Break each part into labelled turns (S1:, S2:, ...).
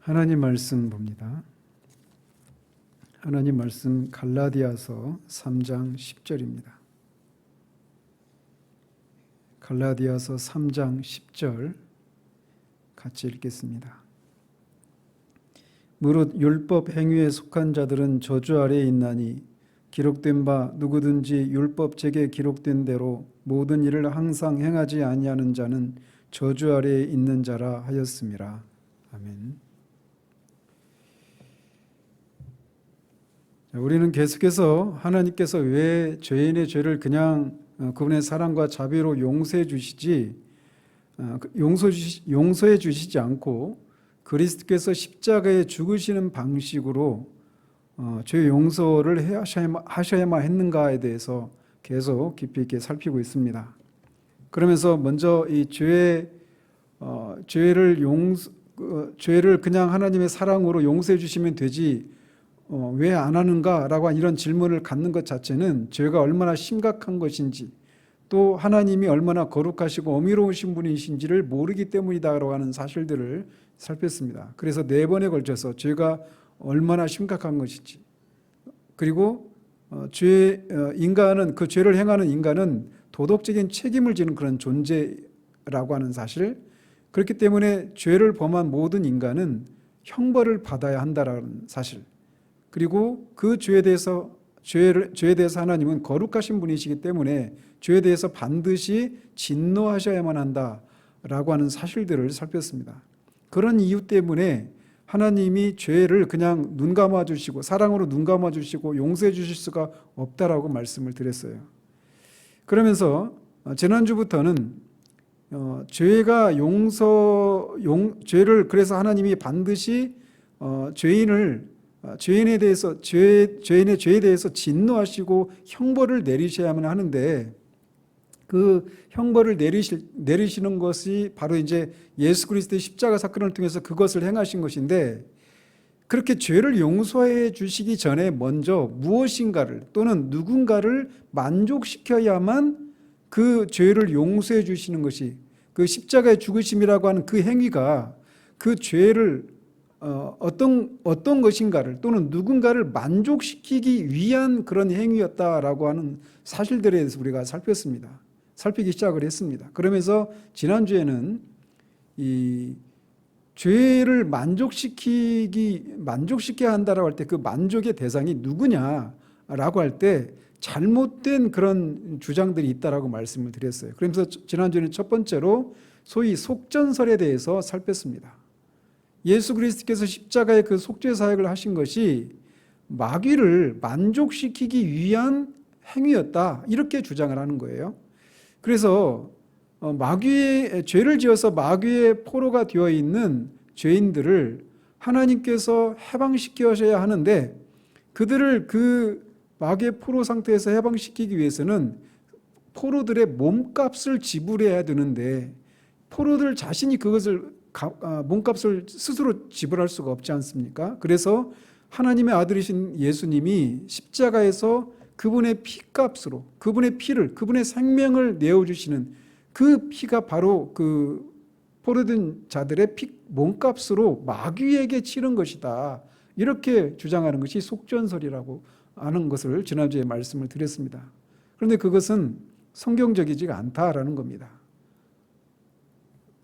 S1: 하나님 말씀 봅니다. 하나님 말씀 갈라디아서 3장 10절입니다. 갈라디아서 3장 10절 같이 읽겠습니다. 무릇 율법 행위에 속한 자들은 저주 아래에 있나니 기록된 바 누구든지 율법책에 기록된 대로 모든 일을 항상 행하지 아니하는 자는 저주 아래에 있는 자라 하였음이라. 아멘. 우리는 계속해서 하나님께서 왜 죄인의 죄를 그냥 그분의 사랑과 자비로 용서해 주시지 용서해 주시지 않고 그리스도께서 십자가에 죽으시는 방식으로 죄 용서를 하셔야만 했는가에 대해서 계속 깊이 있게 살피고 있습니다. 그러면서 먼저 이 죄를 그냥 하나님의 사랑으로 용서해 주시면 되지 왜 안 하는가라고 이런 질문을 갖는 것 자체는 죄가 얼마나 심각한 것인지 또 하나님이 얼마나 거룩하시고 어미로우신 분이신지를 모르기 때문이다라고 하는 사실들을 살폈습니다. 그래서 4번에 걸쳐서 죄가 얼마나 심각한 것인지, 그리고 인간은 그 죄를 행하는 인간은 도덕적인 책임을 지는 그런 존재라고 하는 사실, 그렇기 때문에 죄를 범한 모든 인간은 형벌을 받아야 한다라는 사실, 그리고 그 죄에 대해서 하나님은 거룩하신 분이시기 때문에 죄에 대해서 반드시 진노하셔야만 한다라고 하는 사실들을 살폈습니다. 그런 이유 때문에 하나님이 죄를 그냥 눈 감아주시고 사랑으로 눈 감아주시고 용서해 주실 수가 없다라고 말씀을 드렸어요. 그러면서 지난주부터는 죄를 그래서 하나님이 반드시 죄인의 죄에 대해서 진노하시고 형벌을 내리셔야만 하는데, 그 형벌을 내리시는 것이 바로 이제 예수 그리스도의 십자가 사건을 통해서 그것을 행하신 것인데, 그렇게 죄를 용서해 주시기 전에 먼저 무엇인가를 또는 누군가를 만족시켜야만 그 죄를 용서해 주시는 것이, 그 십자가의 죽으심이라고 하는 그 행위가 그 죄를 어떤 것인가를 또는 누군가를 만족시키기 위한 그런 행위였다라고 하는 사실들에 대해서 우리가 살피기 시작을 했습니다. 그러면서 지난주에는 이 죄를 만족시켜야 한다라고 할 때 그 만족의 대상이 누구냐라고 할 때 잘못된 그런 주장들이 있다라고 말씀을 드렸어요. 그러면서 지난주에는 첫 번째로 소위 속전설에 대해서 살폈습니다. 예수 그리스도께서 십자가의 그 속죄 사역을 하신 것이 마귀를 만족시키기 위한 행위였다, 이렇게 주장을 하는 거예요. 그래서 죄를 지어서 마귀의 포로가 되어 있는 죄인들을 하나님께서 해방시켜셔야 하는데, 그들을 그 마귀의 포로 상태에서 해방시키기 위해서는 포로들의 몸값을 지불해야 되는데, 포로들 자신이 그것을 몸값을 스스로 지불할 수가 없지 않습니까? 그래서 하나님의 아들이신 예수님이 십자가에서 그분의 피값으로 그분의 생명을 내어주시는 그 피가 바로 그 포로된 자들의 몸값으로 마귀에게 치른 것이다, 이렇게 주장하는 것이 속전설이라고 하는 것을 지난주에 말씀을 드렸습니다. 그런데 그것은 성경적이지가 않다라는 겁니다.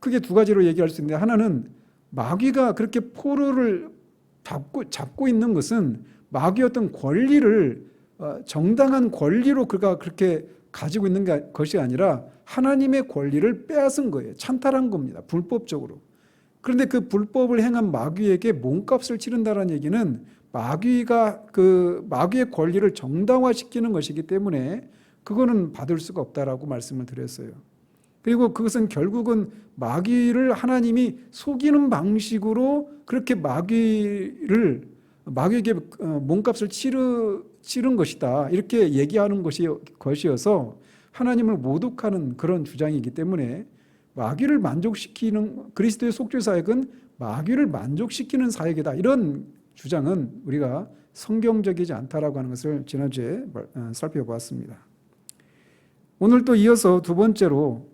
S1: 크게 두 가지로 얘기할 수 있는데, 하나는 마귀가 그렇게 포로를 잡고 있는 것은 마귀의 어떤 권리를 정당한 권리로 그가 그렇게 가지고 있는 것이 아니라 하나님의 권리를 빼앗은 거예요. 찬탈한 겁니다. 불법적으로. 그런데 그 불법을 행한 마귀에게 몸값을 치른다는 얘기는 마귀의 권리를 정당화시키는 것이기 때문에 그거는 받을 수가 없다라고 말씀을 드렸어요. 그리고 그것은 결국은 마귀를 하나님이 속이는 방식으로 그렇게 마귀에게 몸값을 치른 것이다, 이렇게 얘기하는 것이어서 하나님을 모독하는 그런 주장이기 때문에 마귀를 만족시키는 그리스도의 속죄 사역은 마귀를 만족시키는 사역이다, 이런 주장은 우리가 성경적이지 않다라고 하는 것을 지난주에 살펴보았습니다. 오늘 또 이어서 두 번째로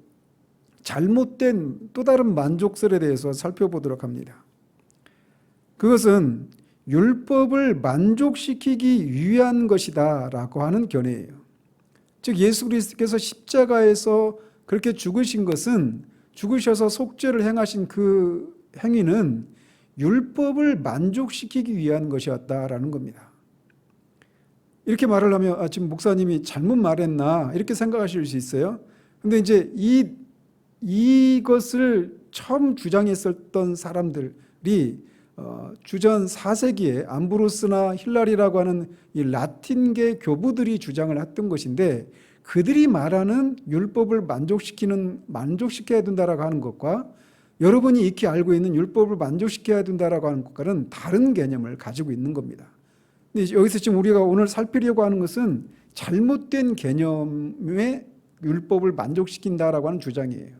S1: 잘못된 또 다른 만족설에 대해서 살펴보도록 합니다. 그것은 율법을 만족시키기 위한 것이다 라고 하는 견해예요. 즉 예수 그리스도께서 십자가에서 그렇게 죽으신 것은, 죽으셔서 속죄를 행하신 그 행위는 율법을 만족시키기 위한 것이었다라는 겁니다. 이렇게 말을 하면 지금 목사님이 잘못 말했나 이렇게 생각하실 수 있어요. 근데 이제 이것을 처음 주장했었던 사람들이 주전 4세기에 암브로스나 힐라리라고 하는 이 라틴계 교부들이 주장을 했던 것인데, 그들이 말하는 율법을 만족시켜야 된다라고 하는 것과 여러분이 익히 알고 있는 율법을 만족시켜야 된다라고 하는 것과는 다른 개념을 가지고 있는 겁니다. 근데 여기서 지금 우리가 오늘 살피려고 하는 것은 잘못된 개념의 율법을 만족시킨다라고 하는 주장이에요.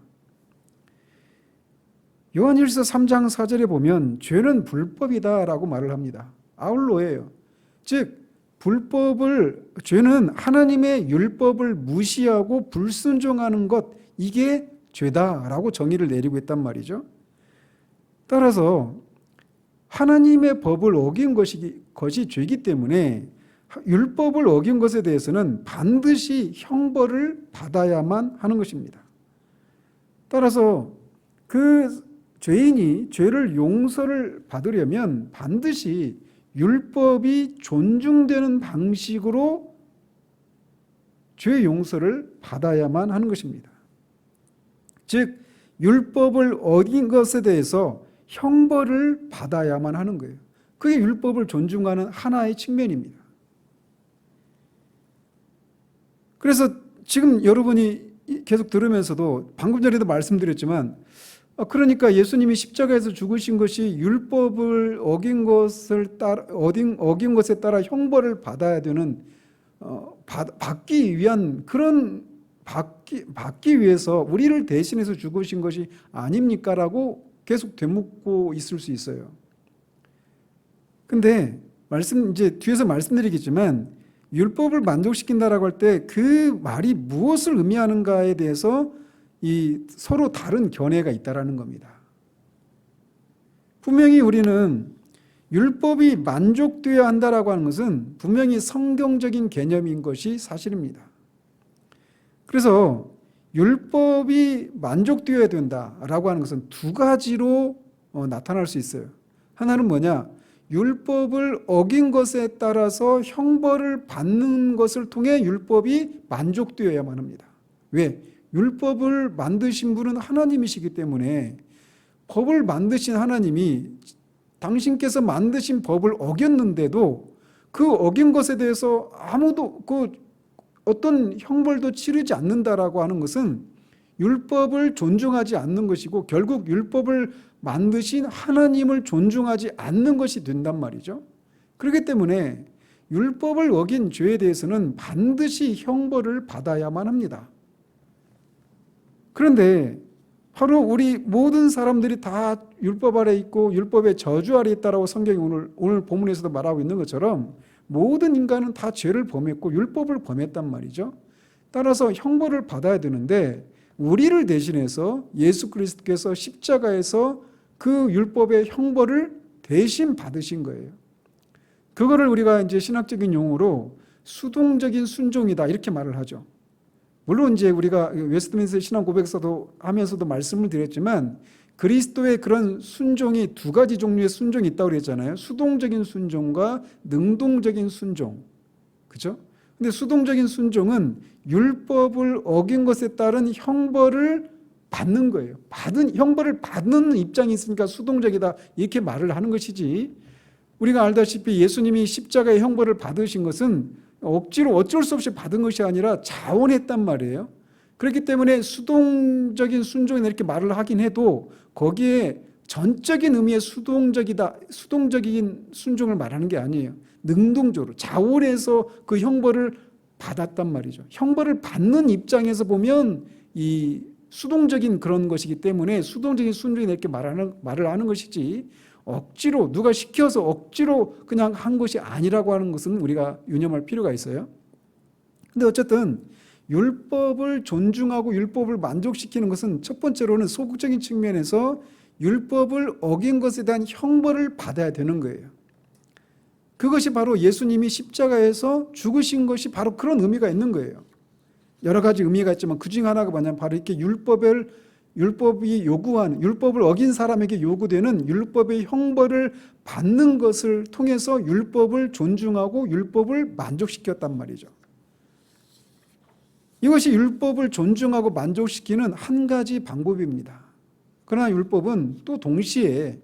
S1: 요한일서 3장 4절에 보면 죄는 불법이다라고 말을 합니다. 아울러예요. 즉 죄는 하나님의 율법을 무시하고 불순종하는 것, 이게 죄다라고 정의를 내리고 있단 말이죠. 따라서 하나님의 법을 어긴 것이 죄이기 때문에 율법을 어긴 것에 대해서는 반드시 형벌을 받아야만 하는 것입니다. 따라서 그 죄인이 죄를 용서를 받으려면 반드시 율법이 존중되는 방식으로 죄 용서를 받아야만 하는 것입니다. 즉 율법을 어긴 것에 대해서 형벌을 받아야만 하는 거예요. 그게 율법을 존중하는 하나의 측면입니다. 그래서 지금 여러분이 계속 들으면서도 방금 전에도 말씀드렸지만, 그러니까 예수님이 십자가에서 죽으신 것이 율법을 어긴 것에 따라 형벌을 받아야 되는, 받기 위해서 우리를 대신해서 죽으신 것이 아닙니까? 라고 계속 되묻고 있을 수 있어요. 근데 이제 뒤에서 말씀드리겠지만, 율법을 만족시킨다라고 할 때 그 말이 무엇을 의미하는가에 대해서 서로 다른 견해가 있다라는 겁니다. 분명히 우리는 율법이 만족되어야 한다라고 하는 것은 분명히 성경적인 개념인 것이 사실입니다. 그래서 율법이 만족되어야 된다라고 하는 것은 두 가지로 나타날 수 있어요. 하나는 뭐냐? 율법을 어긴 것에 따라서 형벌을 받는 것을 통해 율법이 만족되어야만 합니다. 왜? 율법을 만드신 분은 하나님이시기 때문에, 법을 만드신 하나님이 당신께서 만드신 법을 어겼는데도 그 어긴 것에 대해서 아무도 어떤 형벌도 치르지 않는다라고 하는 것은 율법을 존중하지 않는 것이고, 결국 율법을 만드신 하나님을 존중하지 않는 것이 된단 말이죠. 그렇기 때문에 율법을 어긴 죄에 대해서는 반드시 형벌을 받아야만 합니다. 그런데 바로 우리 모든 사람들이 다 율법 아래 있고 율법의 저주 아래 있다라고 성경이 오늘 본문에서도 말하고 있는 것처럼, 모든 인간은 다 죄를 범했고 율법을 범했단 말이죠. 따라서 형벌을 받아야 되는데, 우리를 대신해서 예수 그리스도께서 십자가에서 그 율법의 형벌을 대신 받으신 거예요. 그거를 우리가 이제 신학적인 용어로 수동적인 순종이다 이렇게 말을 하죠. 물론 이제 우리가 웨스트민스터 신앙 고백서도 하면서도 말씀을 드렸지만, 그리스도의 그런 순종이 두 가지 종류의 순종이 있다고 그랬잖아요. 수동적인 순종과 능동적인 순종. 그렇죠? 근데 수동적인 순종은 율법을 어긴 것에 따른 형벌을 받는 거예요. 형벌을 받는 입장이 있으니까 수동적이다 이렇게 말을 하는 것이지, 우리가 알다시피 예수님이 십자가의 형벌을 받으신 것은 억지로 어쩔 수 없이 받은 것이 아니라 자원했단 말이에요. 그렇기 때문에 수동적인 순종이나 이렇게 말을 하긴 해도 거기에 전적인 의미의 수동적인 순종을 말하는 게 아니에요. 능동적으로 자원해서 그 형벌을 받았단 말이죠. 형벌을 받는 입장에서 보면 이 수동적인 그런 것이기 때문에 수동적인 순종이 이렇게 말을 하는 것이지, 억지로 누가 시켜서 억지로 그냥 한 것이 아니라고 하는 것은 우리가 유념할 필요가 있어요. 근데 어쨌든 율법을 존중하고 율법을 만족시키는 것은 첫 번째로는 소극적인 측면에서 율법을 어긴 것에 대한 형벌을 받아야 되는 거예요. 그것이 바로 예수님이 십자가에서 죽으신 것이 바로 그런 의미가 있는 거예요. 여러 가지 의미가 있지만 그 중 하나가 뭐냐면 바로 이렇게 율법이 요구하는, 율법을 어긴 사람에게 요구되는 율법의 형벌을 받는 것을 통해서 율법을 존중하고 율법을 만족시켰단 말이죠. 이것이 율법을 존중하고 만족시키는 한 가지 방법입니다. 그러나 율법은 또 동시에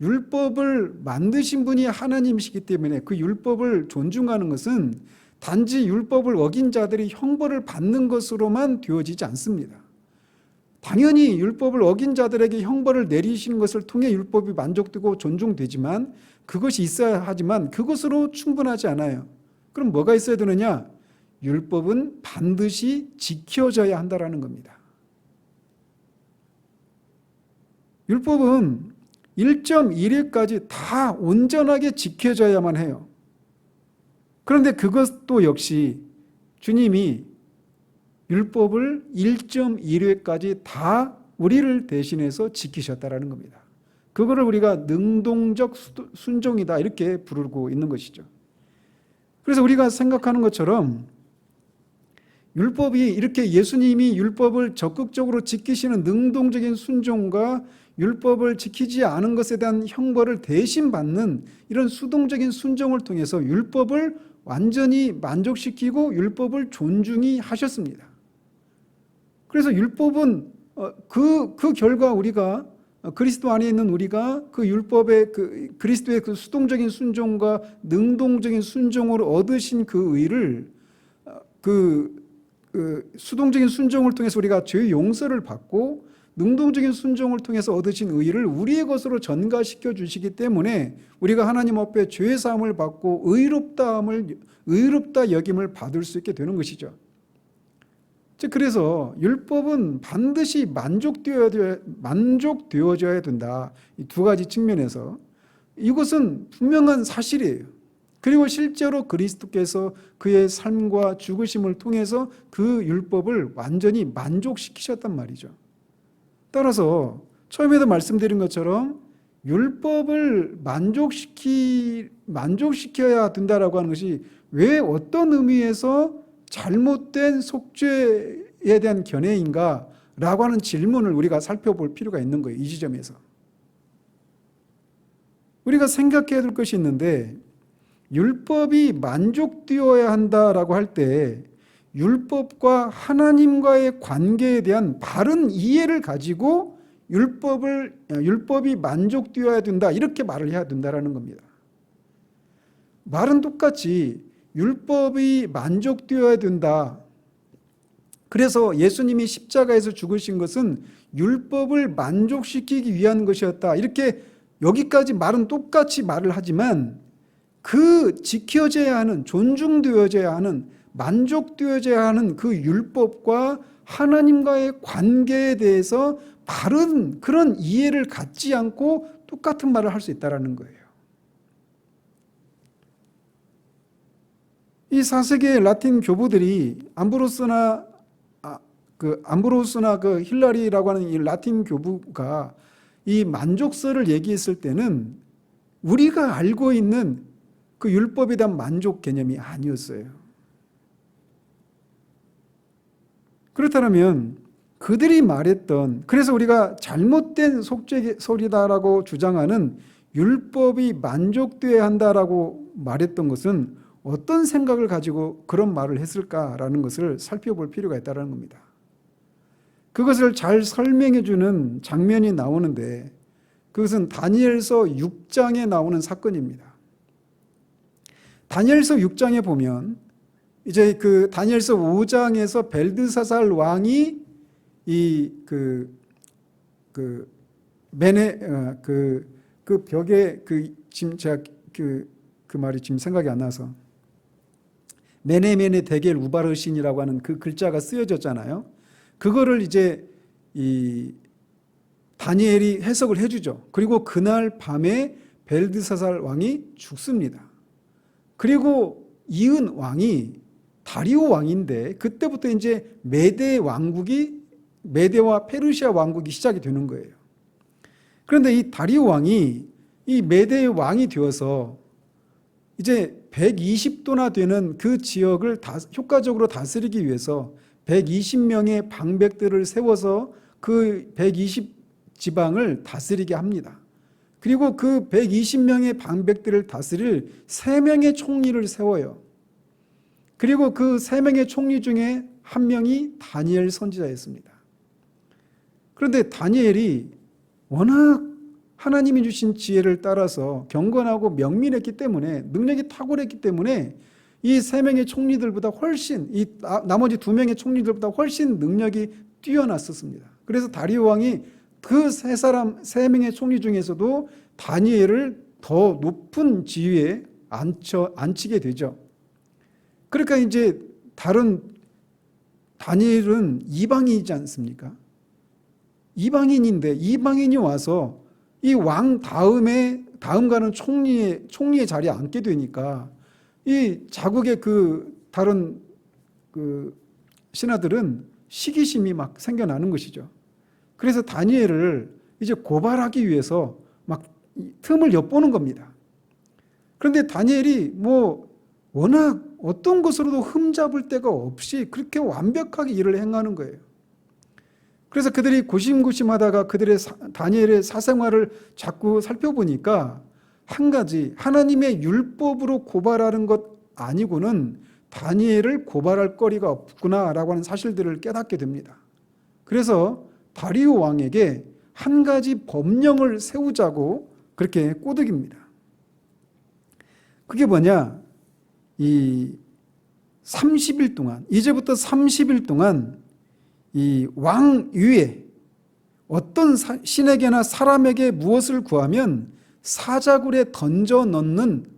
S1: 율법을 만드신 분이 하나님이시기 때문에 그 율법을 존중하는 것은 단지 율법을 어긴 자들이 형벌을 받는 것으로만 되어지지 않습니다. 당연히 율법을 어긴 자들에게 형벌을 내리시는 것을 통해 율법이 만족되고 존중되지만 그것이 있어야 하지만 그것으로 충분하지 않아요. 그럼 뭐가 있어야 되느냐? 율법은 반드시 지켜져야 한다는 겁니다. 율법은 1.1일까지 다 온전하게 지켜져야만 해요. 그런데 그것도 역시 주님이 율법을 1.1회까지 다 우리를 대신해서 지키셨다라는 겁니다. 그거를 우리가 능동적 순종이다 이렇게 부르고 있는 것이죠. 그래서 우리가 생각하는 것처럼 율법이 이렇게 예수님이 율법을 적극적으로 지키시는 능동적인 순종과 율법을 지키지 않은 것에 대한 형벌을 대신 받는 이런 수동적인 순종을 통해서 율법을 완전히 만족시키고 율법을 존중히 하셨습니다. 그래서 율법은 그 결과 우리가 그리스도 안에 있는 우리가 그 율법의 그리스도의 그 수동적인 순종과 능동적인 순종으로 얻으신 그 의를 수동적인 순종을 통해서 우리가 죄 용서를 받고 능동적인 순종을 통해서 얻으신 의를 우리의 것으로 전가시켜 주시기 때문에 우리가 하나님 앞에 죄 사함을 받고 의롭다 여김을 받을 수 있게 되는 것이죠. 그래서 율법은 반드시 만족되어져야 된다. 이 두 가지 측면에서 이것은 분명한 사실이에요. 그리고 실제로 그리스도께서 그의 삶과 죽으심을 통해서 그 율법을 완전히 만족시키셨단 말이죠. 따라서 처음에도 말씀드린 것처럼 율법을 만족시켜야 된다라고 하는 것이 왜 어떤 의미에서 잘못된 속죄에 대한 견해인가라고 하는 질문을 우리가 살펴볼 필요가 있는 거예요. 이 지점에서. 우리가 생각해야 될 것이 있는데 율법이 만족되어야 한다라고 할 때 율법과 하나님과의 관계에 대한 바른 이해를 가지고 율법이 만족되어야 된다 이렇게 말을 해야 된다라는 겁니다. 말은 똑같이 율법이 만족되어야 된다. 그래서 예수님이 십자가에서 죽으신 것은 율법을 만족시키기 위한 것이었다. 이렇게 여기까지 말은 똑같이 말을 하지만 그 지켜져야 하는, 존중되어져야 하는, 만족되어져야 하는 그 율법과 하나님과의 관계에 대해서 바른 그런 이해를 갖지 않고 똑같은 말을 할 수 있다는 거예요. 이 4세기의 라틴 교부들이 암브로스나 그 힐라리라고 하는 이 라틴 교부가 이 만족설을 얘기했을 때는 우리가 알고 있는 그 율법에 대한 만족 개념이 아니었어요. 그렇다면 그들이 말했던, 그래서 우리가 잘못된 속죄설이다라고 주장하는 율법이 만족되어야 한다라고 말했던 것은 어떤 생각을 가지고 그런 말을 했을까라는 것을 살펴볼 필요가 있다는 겁니다. 그것을 잘 설명해 주는 장면이 나오는데 그것은 다니엘서 6장에 나오는 사건입니다. 다니엘서 6장에 보면 이제 그 다니엘서 5장에서 벨드사살 왕이 그 벽에 지금 제가 그 말이 지금 생각이 안 나서 메네메네 데겔 우바르신이라고 하는 그 글자가 쓰여졌잖아요. 그거를 이제 이 다니엘이 해석을 해주죠. 그리고 그날 밤에 벨드사살 왕이 죽습니다. 그리고 이은 왕이 다리오 왕인데 그때부터 이제 메대와 페르시아 왕국이 시작이 되는 거예요. 그런데 이 다리오 왕이 이 메대의 왕이 되어서 이제 120도나 되는 그 지역을 효과적으로 다스리기 위해서 120명의 방백들을 세워서 그 120 지방을 다스리게 합니다. 그리고 그 120명의 방백들을 다스릴 3명의 총리를 세워요. 그리고 그 3명의 총리 중에 한 명이 다니엘 선지자였습니다. 그런데 다니엘이 워낙 하나님이 주신 지혜를 따라서 경건하고 명민했기 때문에, 능력이 탁월했기 때문에 이 3명의 총리들보다 훨씬, 이 나머지 2명의 총리들보다 훨씬 능력이 뛰어났었습니다. 그래서 다리오 왕이 그 3명의 총리 중에서도 다니엘을 더 높은 지위에 앉히게 되죠. 그러니까 이제 다니엘은 이방인이지 않습니까? 이방인인데 이방인이 와서 이 왕 다음 가는 총리의 자리에 앉게 되니까 이 자국의 다른 신하들은 시기심이 막 생겨나는 것이죠. 그래서 다니엘을 이제 고발하기 위해서 막 틈을 엿보는 겁니다. 그런데 다니엘이 워낙 어떤 것으로도 흠잡을 데가 없이 그렇게 완벽하게 일을 행하는 거예요. 그래서 그들이 고심고심하다가 다니엘의 사생활을 자꾸 살펴보니까 한 가지, 하나님의 율법으로 고발하는 것 아니고는 다니엘을 고발할 거리가 없구나라고 하는 사실들을 깨닫게 됩니다. 그래서 다리오 왕에게 한 가지 법령을 세우자고 그렇게 꼬드깁니다. 그게 뭐냐? 이 30일 동안, 이제부터 30일 동안 이 왕 위에 어떤 신에게나 사람에게 무엇을 구하면 사자굴에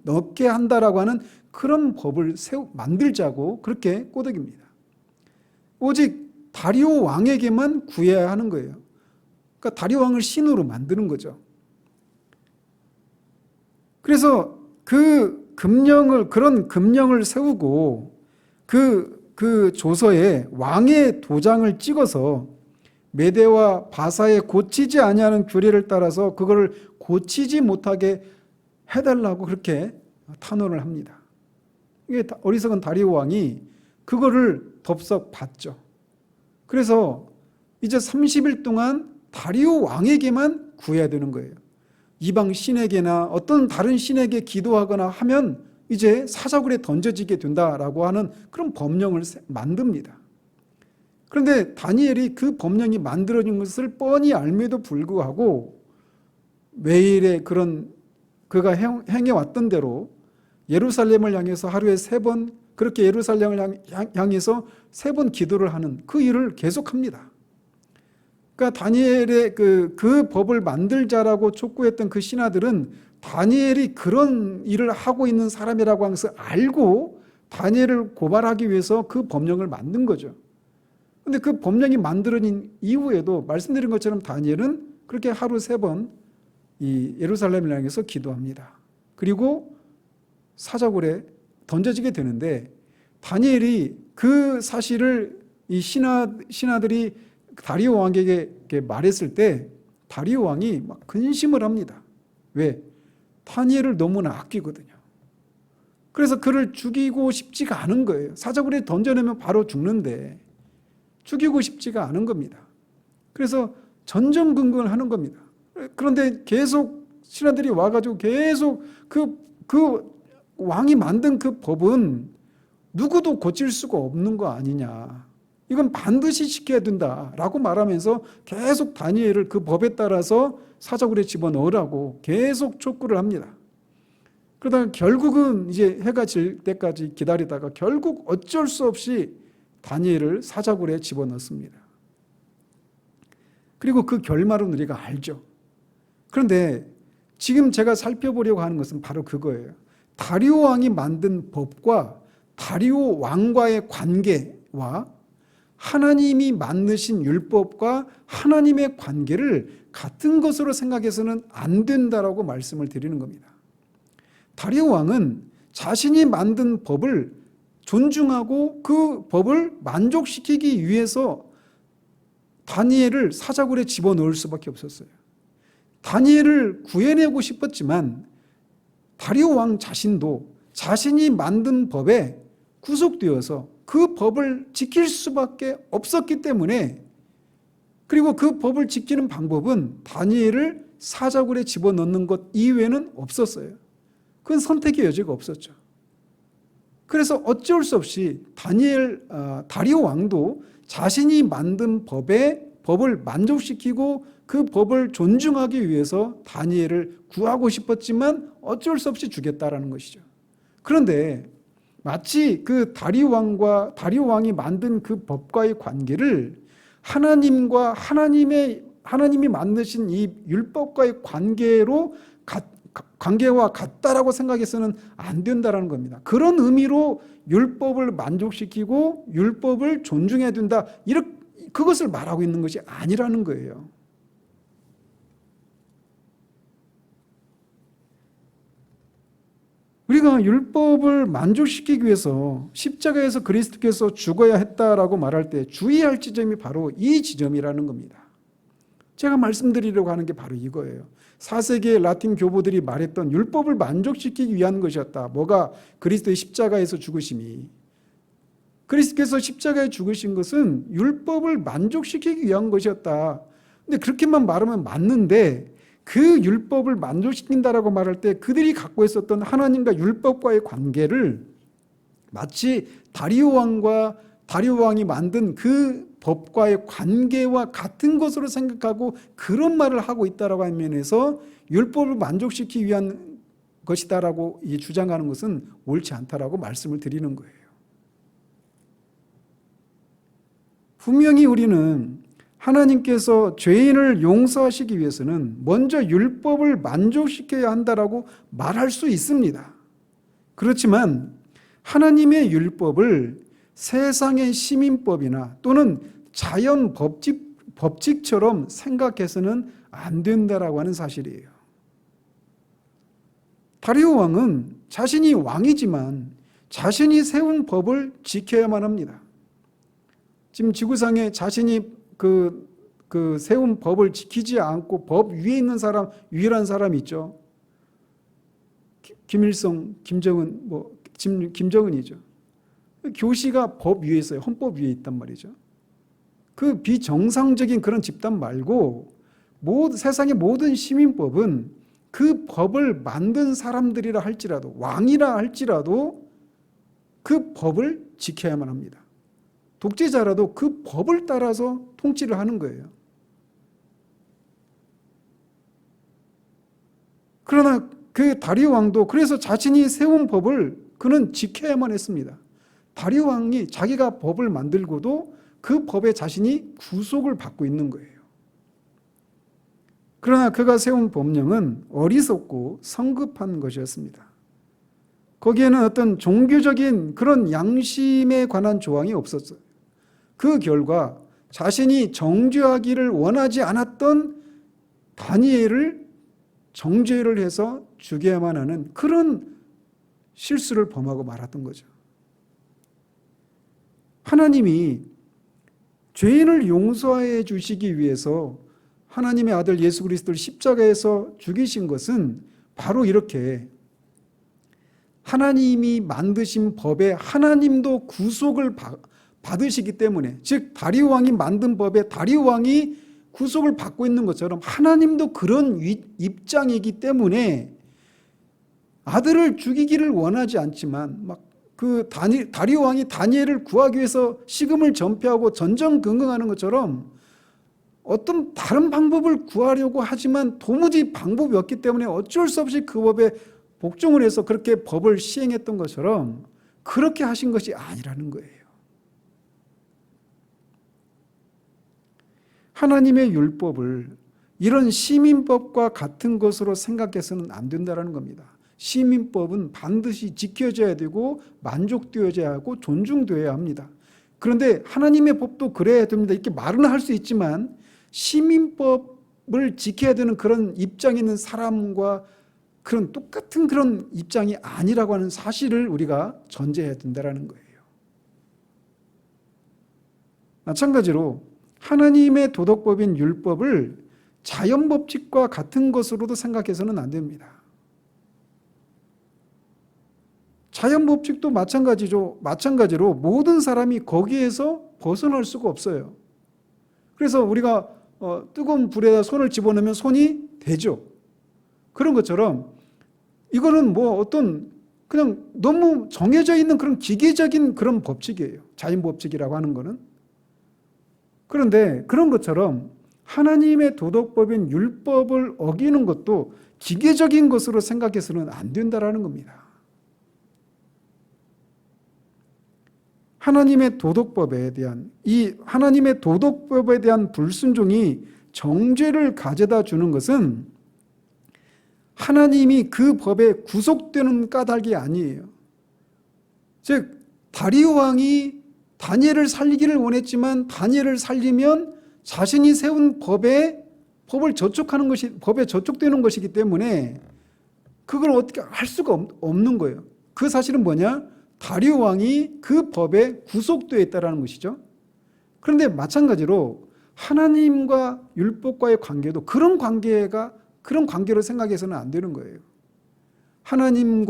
S1: 넣게 한다라고 하는 그런 법을 만들자고 그렇게 꼬드깁니다. 오직 다리오 왕에게만 구해야 하는 거예요. 그러니까 다리오 왕을 신으로 만드는 거죠. 그래서 그런 금령을 세우고 그 조서에 왕의 도장을 찍어서 메대와 바사에 고치지 아니하는 규례를 따라서 그거를 고치지 못하게 해달라고 그렇게 탄원을 합니다. 이게 어리석은 다리오 왕이 그거를 덥석 받죠. 그래서 이제 30일 동안 다리오 왕에게만 구해야 되는 거예요. 이방 신에게나 어떤 다른 신에게 기도하거나 하면 이제 사자굴에 던져지게 된다라고 하는 그런 법령을 만듭니다. 그런데 다니엘이 그 법령이 만들어진 것을 뻔히 알매도 불구하고 매일의 그가 행해왔던 대로 예루살렘을 향해서 하루에 3번, 그렇게 예루살렘을 향해서 3번 기도를 하는 그 일을 계속합니다. 그러니까 다니엘의 그 법을 만들자라고 촉구했던 그 신하들은 다니엘이 그런 일을 하고 있는 사람이라고 하는 것을 알고 다니엘을 고발하기 위해서 그 법령을 만든 거죠. 그런데 그 법령이 만들어진 이후에도 말씀드린 것처럼 다니엘은 그렇게 하루 3번 이 예루살렘을 향해서 기도합니다. 그리고 사자굴에 던져지게 되는데 다니엘이 그 사실을 이 신하들이 다리오 왕에게 말했을 때 다리오 왕이 막 근심을 합니다. 왜? 다니엘을 너무나 아끼거든요. 그래서 그를 죽이고 싶지가 않은 거예요. 사자굴에 던져내면 바로 죽는데 죽이고 싶지가 않은 겁니다. 그래서 전전긍긍을 하는 겁니다. 그런데 계속 신하들이 와가지고 계속 그 왕이 만든 그 법은 누구도 고칠 수가 없는 거 아니냐. 이건 반드시 지켜야 된다라고 말하면서 계속 다니엘을 그 법에 따라서 사자굴에 집어넣으라고 계속 촉구를 합니다. 그러다가 결국은 이제 해가 질 때까지 기다리다가 결국 어쩔 수 없이 다니엘을 사자굴에 집어넣습니다. 그리고 그 결말은 우리가 알죠. 그런데 지금 제가 살펴보려고 하는 것은 바로 그거예요. 다리오 왕이 만든 법과 다리오 왕과의 관계와 하나님이 만드신 율법과 하나님의 관계를 같은 것으로 생각해서는 안 된다라고 말씀을 드리는 겁니다. 다리오 왕은 자신이 만든 법을 존중하고 그 법을 만족시키기 위해서 다니엘을 사자굴에 집어넣을 수밖에 없었어요. 다니엘을 구해내고 싶었지만 다리오 왕 자신도 자신이 만든 법에 구속되어서 그 법을 지킬 수밖에 없었기 때문에, 그리고 그 법을 지키는 방법은 다니엘을 사자굴에 집어넣는 것 이외에는 없었어요. 그건 선택의 여지가 없었죠. 그래서 어쩔 수 없이 다리오 왕도 자신이 만든 법을 만족시키고 그 법을 존중하기 위해서 다니엘을 구하고 싶었지만 어쩔 수 없이 죽였다라는 것이죠. 그런데 마치 그 다리오 왕이 만든 그 법과의 관계를 하나님과 하나님이 만드신 이 율법과의 관계와 같다라고 생각해서는 안 된다라는 겁니다. 그런 의미로 율법을 만족시키고 율법을 존중해야 된다, 그것을 말하고 있는 것이 아니라는 거예요. 우리가 율법을 만족시키기 위해서 십자가에서 그리스도께서 죽어야 했다라고 말할 때 주의할 지점이 바로 이 지점이라는 겁니다. 제가 말씀드리려고 하는 게 바로 이거예요. 4세기의 라틴 교보들이 말했던 율법을 만족시키기 위한 것이었다. 뭐가? 그리스도의 십자가에서 죽으심이. 그리스도께서 십자가에 죽으신 것은 율법을 만족시키기 위한 것이었다. 근데 그렇게만 말하면 맞는데, 그 율법을 만족시킨다라고 말할 때 그들이 갖고 있었던 하나님과 율법과의 관계를 마치 다리오 왕이 만든 그 법과의 관계와 같은 것으로 생각하고 그런 말을 하고 있다라고 하는 면에서 율법을 만족시키기 위한 것이다라고 주장하는 것은 옳지 않다라고 말씀을 드리는 거예요. 분명히 우리는 하나님께서 죄인을 용서하시기 위해서는 먼저 율법을 만족시켜야 한다라고 말할 수 있습니다. 그렇지만 하나님의 율법을 세상의 시민법이나 또는 자연 법칙처럼 생각해서는 안 된다라고 하는 사실이에요. 다리오 왕은 자신이 왕이지만 자신이 세운 법을 지켜야만 합니다. 지금 지구상에 자신이 그 세운 법을 지키지 않고 법 위에 있는 사람, 유일한 사람이 있죠. 김일성, 김정은이죠. 교시가 법 위에 있어요. 헌법 위에 있단 말이죠. 그 비정상적인 그런 집단 말고 세상의 모든 시민법은 그 법을 만든 사람들이라 할지라도, 왕이라 할지라도 그 법을 지켜야만 합니다. 독재자라도 그 법을 따라서 통치를 하는 거예요. 그러나 그 다리오 왕도 그래서 자신이 세운 법을 그는 지켜야만 했습니다. 다리오 왕이 자기가 법을 만들고도 그 법에 자신이 구속을 받고 있는 거예요. 그러나 그가 세운 법령은 어리석고 성급한 것이었습니다. 거기에는 어떤 종교적인 그런 양심에 관한 조항이 없었어요. 그 결과 자신이 정죄하기를 원하지 않았던 다니엘을 정죄를 해서 죽여야만 하는 그런 실수를 범하고 말았던 거죠. 하나님이 죄인을 용서해 주시기 위해서 하나님의 아들 예수 그리스도를 십자가에서 죽이신 것은 바로 이렇게 하나님이 만드신 법에 하나님도 구속을 받으시기 때문에, 즉 다리오 왕이 만든 법에 다리오 왕이 구속을 받고 있는 것처럼 하나님도 그런 입장이기 때문에 아들을 죽이기를 원하지 않지만 다리오 왕이 다니엘을 구하기 위해서 식음을 전폐하고 전전긍긍하는 것처럼 어떤 다른 방법을 구하려고 하지만 도무지 방법이 없기 때문에 어쩔 수 없이 그 법에 복종을 해서 그렇게 법을 시행했던 것처럼 그렇게 하신 것이 아니라는 거예요. 하나님의 율법을 이런 시민법과 같은 것으로 생각해서는 안 된다는 겁니다. 시민법은 반드시 지켜져야 되고 만족되어져야 하고 존중되어야 합니다. 그런데 하나님의 법도 그래야 됩니다. 이렇게 말은 할 수 있지만 시민법을 지켜야 되는 그런 입장에 있는 사람과 그런 똑같은 그런 입장이 아니라고 하는 사실을 우리가 전제해야 된다는 거예요. 마찬가지로 하나님의 도덕법인 율법을 자연 법칙과 같은 것으로도 생각해서는 안 됩니다. 자연 법칙도 마찬가지로 모든 사람이 거기에서 벗어날 수가 없어요. 그래서 우리가 뜨거운 불에다 손을 집어넣으면 손이 되죠. 그런 것처럼 이거는 어떤 그냥 너무 정해져 있는 그런 기계적인 그런 법칙이에요. 자연 법칙이라고 하는 거는. 그런데 그런 것처럼 하나님의 도덕법인 율법을 어기는 것도 기계적인 것으로 생각해서는 안 된다라는 겁니다. 하나님의 도덕법에 대한 불순종이 정죄를 가져다 주는 것은 하나님이 그 법에 구속되는 까닭이 아니에요. 즉 다리오 왕이 다니엘을 살리기를 원했지만 다니엘을 살리면 자신이 세운 법에 저촉되는 것이기 때문에 그걸 어떻게 할 수가 없는 거예요. 그 사실은 뭐냐? 다리오 왕이 그 법에 구속되어 있다는 것이죠. 그런데 마찬가지로 하나님과 율법과의 관계도 그런 관계로 생각해서는 안 되는 거예요. 하나님이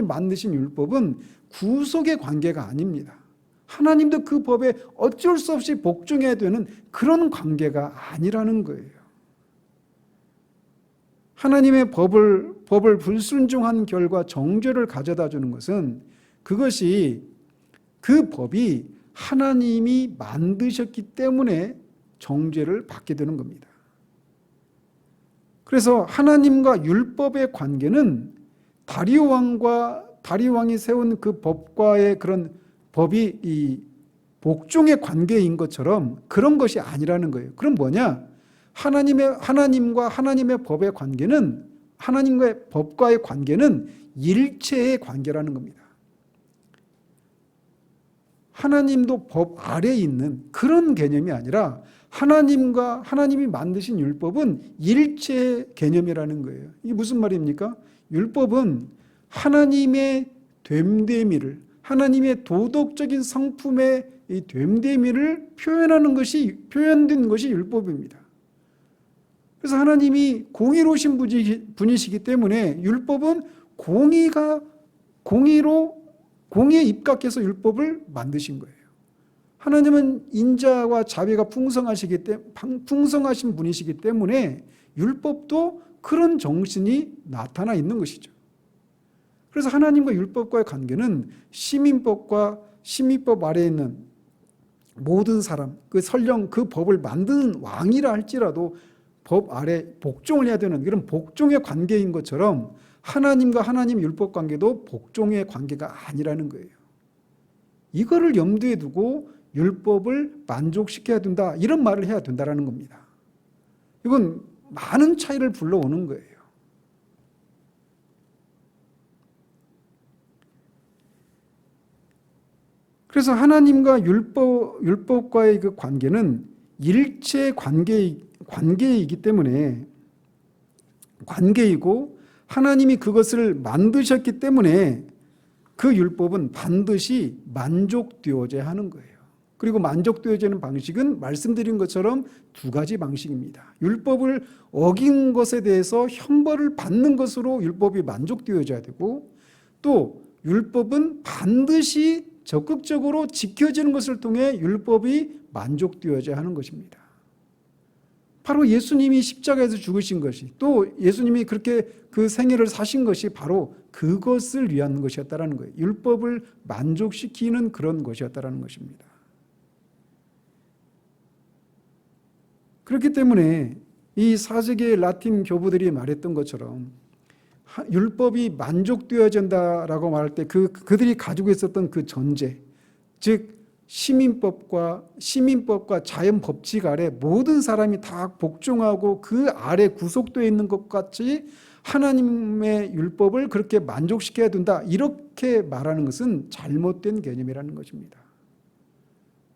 S1: 만드신 율법은 구속의 관계가 아닙니다. 하나님도 그 법에 어쩔 수 없이 복종해야 되는 그런 관계가 아니라는 거예요. 하나님의 법을 불순종한 결과 정죄를 가져다 주는 것은 그것이 그 법이 하나님이 만드셨기 때문에 정죄를 받게 되는 겁니다. 그래서 하나님과 율법의 관계는 다리오 왕이 세운 그 법과의 그런 법이 이 복종의 관계인 것처럼 그런 것이 아니라는 거예요. 그럼 뭐냐? 하나님과 하나님의 법의 관계는 하나님과의 법과의 관계는 일체의 관계라는 겁니다. 하나님도 법 아래에 있는 그런 개념이 아니라 하나님이 만드신 율법은 일체의 개념이라는 거예요. 이게 무슨 말입니까? 율법은 하나님의 됨됨이를, 하나님의 도덕적인 성품의 이 됨됨이를 표현된 것이 율법입니다. 그래서 하나님이 공의로우신 분이시기 때문에 율법은 공의에 입각해서 율법을 만드신 거예요. 하나님은 인자와 자비가 풍성하신 분이시기 때문에 율법도 그런 정신이 나타나 있는 것이죠. 그래서 하나님과 율법과의 관계는 시민법 아래에 있는 모든 사람, 설령 그 법을 만든 왕이라 할지라도 법 아래 복종을 해야 되는 이런 복종의 관계인 것처럼 하나님과 하나님 율법 관계도 복종의 관계가 아니라는 거예요. 이거를 염두에 두고 율법을 만족시켜야 된다, 이런 말을 해야 된다는 겁니다. 이건 많은 차이를 불러오는 거예요. 그래서 하나님과 율법과의 그 관계는 일체 관계이기 때문에 관계이고 하나님이 그것을 만드셨기 때문에 그 율법은 반드시 만족되어져야 하는 거예요. 그리고 만족되어지는 방식은 말씀드린 것처럼 두 가지 방식입니다. 율법을 어긴 것에 대해서 형벌을 받는 것으로 율법이 만족되어져야 되고, 또 율법은 반드시 적극적으로 지켜지는 것을 통해 율법이 만족되어져야 하는 것입니다. 바로 예수님이 십자가에서 죽으신 것이, 또 예수님이 그렇게 그 생애를 사신 것이 바로 그것을 위한 것이었다라는 거예요. 율법을 만족시키는 그런 것이었다라는 것입니다. 그렇기 때문에 이 4세기의 라틴 교부들이 말했던 것처럼 율법이 만족되어진다라고 말할 때 그들이 가지고 있었던 그 전제, 즉 시민법과 자연 법칙 아래 모든 사람이 다 복종하고 그 아래 구속되어 있는 것 같이 하나님의 율법을 그렇게 만족시켜야 된다, 이렇게 말하는 것은 잘못된 개념이라는 것입니다.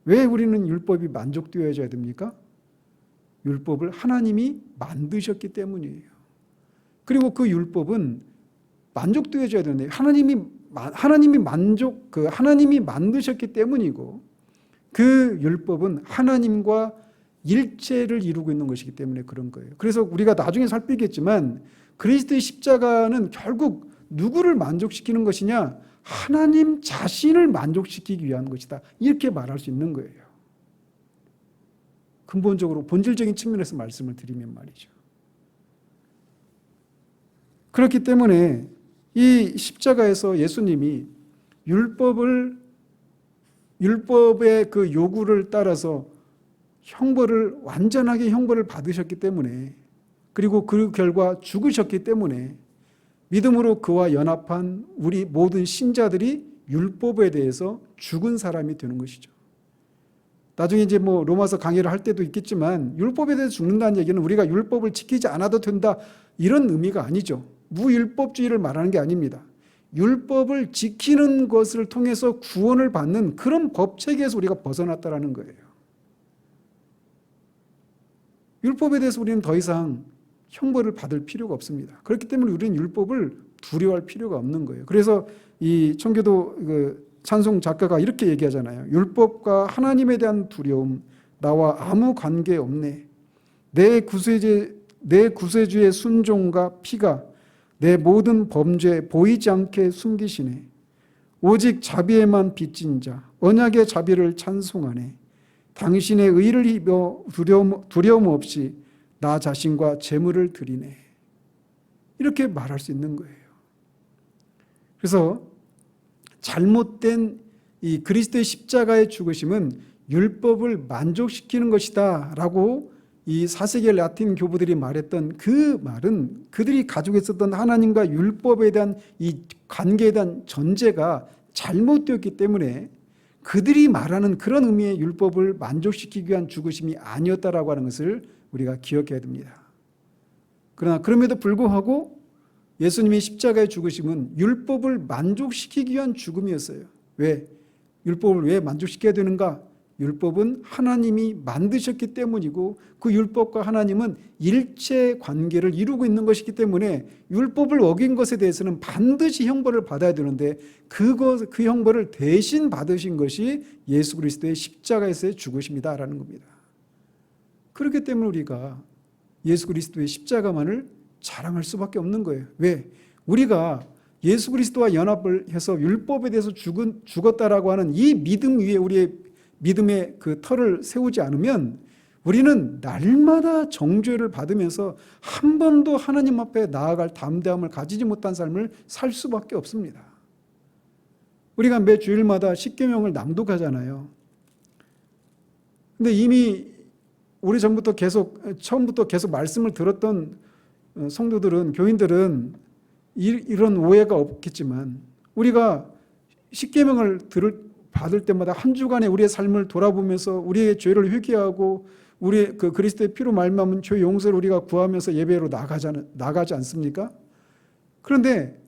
S1: 왜 우리는 율법이 만족되어져야 됩니까? 율법을 하나님이 만드셨기 때문이에요. 그리고 그 율법은 만족되어져야 되는데 하나님이 만드셨기 때문이고, 그 율법은 하나님과 일체를 이루고 있는 것이기 때문에 그런 거예요. 그래서 우리가 나중에 살피겠지만 그리스도의 십자가는 결국 누구를 만족시키는 것이냐? 하나님 자신을 만족시키기 위한 것이다. 이렇게 말할 수 있는 거예요. 근본적으로 본질적인 측면에서 말씀을 드리면 말이죠. 그렇기 때문에 이 십자가에서 예수님이 율법의 그 요구를 따라서 완전하게 형벌을 받으셨기 때문에, 그리고 그 결과 죽으셨기 때문에 믿음으로 그와 연합한 우리 모든 신자들이 율법에 대해서 죽은 사람이 되는 것이죠. 나중에 이제 로마서 강의를 할 때도 있겠지만 율법에 대해서 죽는다는 얘기는 우리가 율법을 지키지 않아도 된다 이런 의미가 아니죠. 무율법주의를 말하는 게 아닙니다. 율법을 지키는 것을 통해서 구원을 받는 그런 법체계에서 우리가 벗어났다라는 거예요. 율법에 대해서 우리는 더 이상 형벌을 받을 필요가 없습니다. 그렇기 때문에 우리는 율법을 두려워할 필요가 없는 거예요. 그래서 이 청교도 찬송 작가가 이렇게 얘기하잖아요. 율법과 하나님에 대한 두려움, 나와 아무 관계 없네. 내 구세주의 순종과 피가 내 모든 범죄 보이지 않게 숨기시네. 오직 자비에만 빚진 자, 언약의 자비를 찬송하네. 당신의 의를 입어 두려움 없이 나 자신과 재물을 드리네. 이렇게 말할 수 있는 거예요. 그래서 잘못된 이 그리스도의 십자가의 죽으심은 율법을 만족시키는 것이다 라고 이 4세기 라틴 교부들이 말했던 그 말은 그들이 가지고 있었던 하나님과 율법에 대한 이 관계에 대한 전제가 잘못되었기 때문에 그들이 말하는 그런 의미의 율법을 만족시키기 위한 죽으심이 아니었다라고 하는 것을 우리가 기억해야 됩니다. 그러나 그럼에도 불구하고 예수님의 십자가의 죽으심은 율법을 만족시키기 위한 죽음이었어요. 왜? 율법을 왜 만족시켜야 되는가? 율법은 하나님이 만드셨기 때문이고 그 율법과 하나님은 일체 관계를 이루고 있는 것이기 때문에 율법을 어긴 것에 대해서는 반드시 형벌을 받아야 되는데 그 형벌을 대신 받으신 것이 예수 그리스도의 십자가에서의 죽으심이다라는 겁니다. 그렇기 때문에 우리가 예수 그리스도의 십자가만을 자랑할 수밖에 없는 거예요. 왜? 우리가 예수 그리스도와 연합을 해서 율법에 대해서 죽었다라고 하는 이 믿음 위에 우리의 믿음의 그 터를 세우지 않으면 우리는 날마다 정죄를 받으면서 한 번도 하나님 앞에 나아갈 담대함을 가지지 못한 삶을 살 수밖에 없습니다. 우리가 매 주일마다 십계명을 낭독하잖아요. 근데 이미 오래전부터 처음부터 계속 말씀을 들었던 성도들은, 교인들은 이런 오해가 없겠지만 우리가 십계명을 받을 때마다 한 주간의 우리의 삶을 돌아보면서 우리의 죄를 회개하고 우리의 그 그리스도의 피로 말미암은 죄 용서를 우리가 구하면서 예배로 나가지 않습니까? 그런데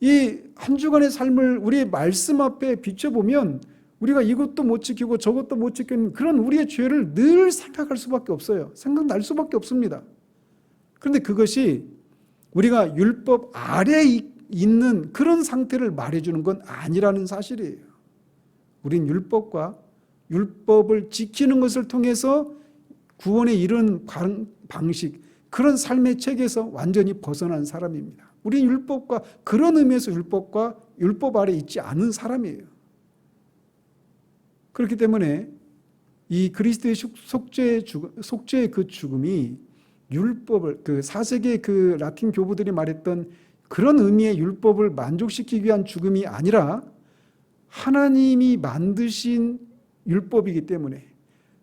S1: 이 한 주간의 삶을 우리의 말씀 앞에 비춰보면 우리가 이것도 못 지키고 저것도 못 지키는 그런 우리의 죄를 늘 생각할 수밖에 없어요. 생각날 수밖에 없습니다. 그런데 그것이 우리가 율법 아래에 있는 그런 상태를 말해주는 건 아니라는 사실이에요. 우린 율법을 지키는 것을 통해서 구원에 이르는 방식, 그런 삶의 체계에서 완전히 벗어난 사람입니다. 우린 율법과 그런 의미에서 율법 아래 있지 않은 사람이에요. 그렇기 때문에 이 그리스도의 속죄의 그 죽음이 율법을, 그 4세기의 그 라틴 교부들이 말했던 그런 의미의 율법을 만족시키기 위한 죽음이 아니라 하나님이 만드신 율법이기 때문에,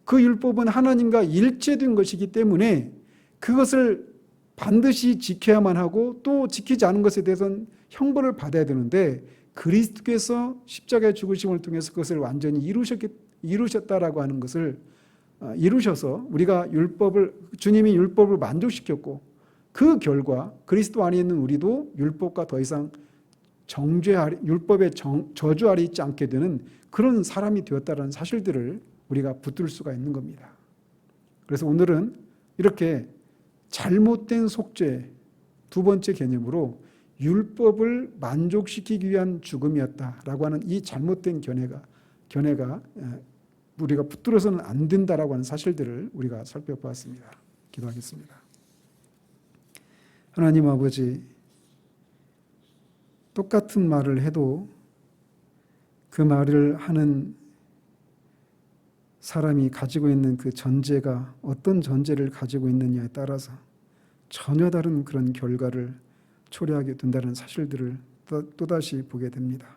S1: 그 율법은 하나님과 일체된 것이기 때문에 그것을 반드시 지켜야만 하고 또 지키지 않은 것에 대해서는 형벌을 받아야 되는데 그리스도께서 십자가의 죽으심을 통해서 그것을 완전히 이루셨다라고 하는 것을 이루셔서 우리가 주님이 율법을 만족시켰고 그 결과 그리스도 안에 있는 우리도 율법과 더 이상 율법의 저주 아래 있지 않게 되는 그런 사람이 되었다는 사실들을 우리가 붙들 수가 있는 겁니다. 그래서 오늘은 이렇게 잘못된 속죄 두 번째 개념으로 율법을 만족시키기 위한 죽음이었다라고 하는 이 잘못된 견해가 우리가 붙들어서는 안 된다라고 하는 사실들을 우리가 살펴보았습니다. 기도하겠습니다. 하나님 아버지, 똑같은 말을 해도 그 말을 하는 사람이 가지고 있는 그 전제가 어떤 전제를 가지고 있느냐에 따라서 전혀 다른 그런 결과를 초래하게 된다는 사실들을 또다시 보게 됩니다.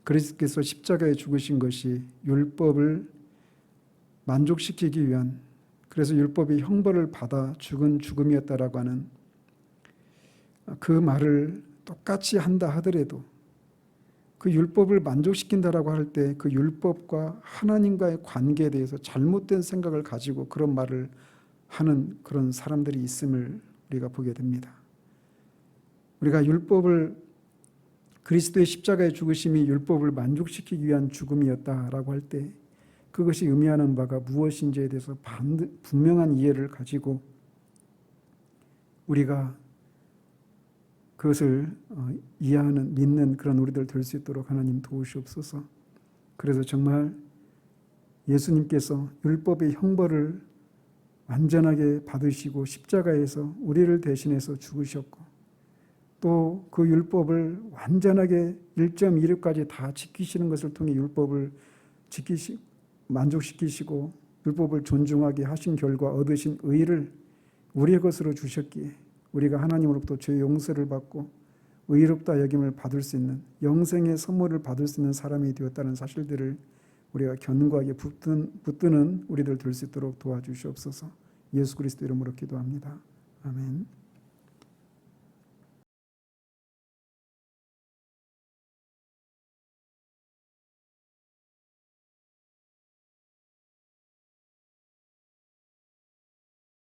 S1: 그리스도께서 십자가에 죽으신 것이 율법을 만족시키기 위한, 그래서 율법이 형벌을 받아 죽은 죽음이었다라고 하는 그 말을 똑같이 한다 하더라도 그 율법을 만족시킨다라고 할 때 그 율법과 하나님과의 관계에 대해서 잘못된 생각을 가지고 그런 말을 하는 그런 사람들이 있음을 우리가 보게 됩니다. 우리가 율법을, 그리스도의 십자가의 죽으심이 율법을 만족시키기 위한 죽음이었다라고 할 때 그것이 의미하는 바가 무엇인지에 대해서 분명한 이해를 가지고 우리가 그것을 이해하는, 믿는 그런 우리들 될 수 있도록 하나님 도우시옵소서. 그래서 정말 예수님께서 율법의 형벌을 완전하게 받으시고 십자가에서 우리를 대신해서 죽으셨고 또 그 율법을 완전하게 1.26까지 다 지키시는 것을 통해 율법을 만족시키시고 율법을 존중하게 하신 결과 얻으신 의를 우리의 것으로 주셨기에 우리가 하나님으로부터 죄 용서를 받고 의롭다 여김을 받을 수 있는 영생의 선물을 받을 수 있는 사람이 되었다는 사실들을 우리가 견고하게 붙드는 우리들 될 수 있도록 도와주시옵소서. 예수 그리스도 이름으로 기도합니다. 아멘.